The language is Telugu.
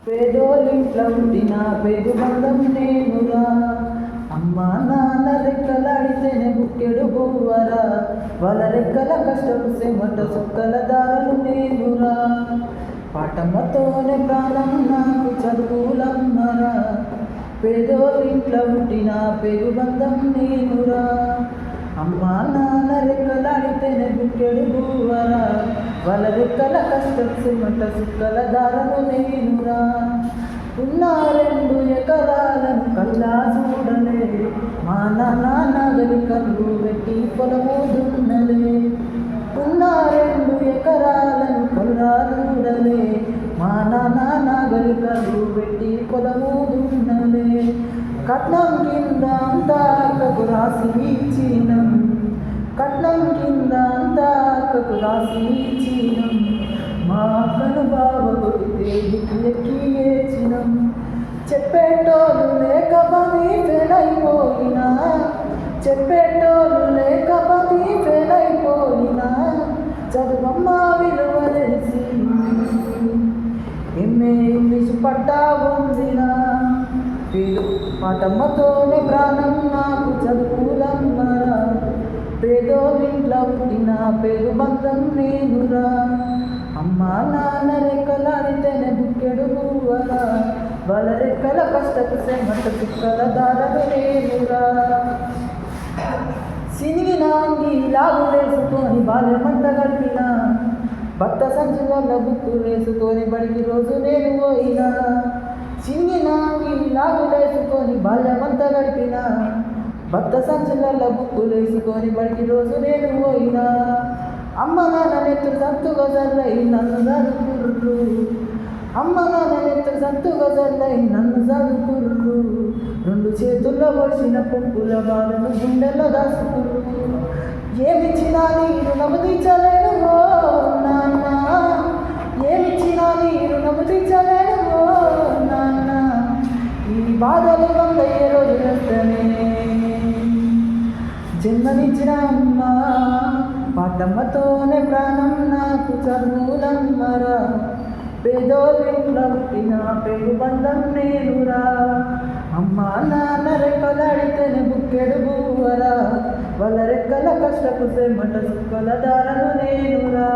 పేదోలింట్లో పుట్టిన పెదుబంధం నేనురా. అమ్మా నాన్న రెక్కలాడితేనే బుక్కెడు బువ్వరా. వాళ్ళ రెక్కల కష్టపు సెమట సుక్కల దారులు నేనురా. పాఠమ్మతోనే ప్రాణం నాకు చదువులమ్మరా. పేదోలింట్లో పుట్టిన పెదుబంధం నేనురా. అమ్మా నాన్న రెక్కలాడితేనే బుక్కెడు బువ్వరా. వాళ్ళ రెక్కల కష్టం సిమెంట సుక్కల దారను నేనురా. ఉన్న 2 ఎకరాలను కల్లా చూడలే. మా నాన్న నగలి కళ్ళు పెట్టి పొలము దున్నలే. ఉన్న 2 ఎకరాలను కల్లా చూడలే. మా నాన్న నగలి కళ్ళు పెట్టి పొలము దున్నలే. కట్నం కింద అంతా అక్కకు రాసి ఇచ్చినం. కట్నం కింద అంతా అక్కకు రాసి ఇచ్చినం. మా అక్కను బావకు ఎక్కి ఏచినం. చెప్పేటోళ్ళు లేక బది ఫెయిలైపోయినా. చెప్పేటోళ్ళు లేక బది ఫెయిలైపోయినా. చదువమ్మ విలువ తెలిసి ఎంఏ ఇంగ్లీష్ పట్టా ఉందినా. పాఠమ్మతోనే ప్రాణం నాకు చదువులమ్మరా. పేదోలింట్లో పుట్టిన పెదుబంధం నేనురా. అమ్మా నాన్న రెక్కలాడితేనే బుక్కెడు బువ్వరా. వాళ్ళ రెక్కల కష్టపు సెమట సుక్కల దారలు నేనురా. సినిగిన అంగి లాగులేసుకొని బాల్యమంతా గడిపిన. భర్త సంచుల బుక్కులు వేసుకొని బడికి రోజు నేను పోయినా. చినిగిన అంగి లాగులేసుకొని బాల్యమంతా గడిపిన. భర్త సంచుల బుక్కులు వేసుకొని బడికి రోజు నేను పోయినా. అమ్మ నాన్న నెత్తు సంతుగా జల్లై నన్ను చదువుకుర్రు. అమ్మ నాన్న నెత్తు సంతుగా జల్లై నన్ను చదువుకుర్రు. 2 చేతుల్లో పొడిచిన పువ్వుల బాలను గుండెల్లో దాచుకుర్రు. ఏమిచ్చినా నీ రుణము తీర్చలేను ఓ నాన్న. ఏమిచ్చినా నీ రుణము తీర్చలేను ఓ నాన్న. ఈ బాధలు వందయ్యే రోజులు వస్తేనే జన్మనిచ్చిన అమ్మ. పాఠమ్మతోనే ప్రాణం నాకు చదువులమ్మరా. పేదోలింట్లో పుట్టిన పెదుబంధం నేనురా. అమ్మా నాన్న రెక్కలాడితేనే బుక్కెడు బువ్వరా. వాళ్ళ రెక్కల కష్టపు సెమట సుక్కల దారను నేనురా.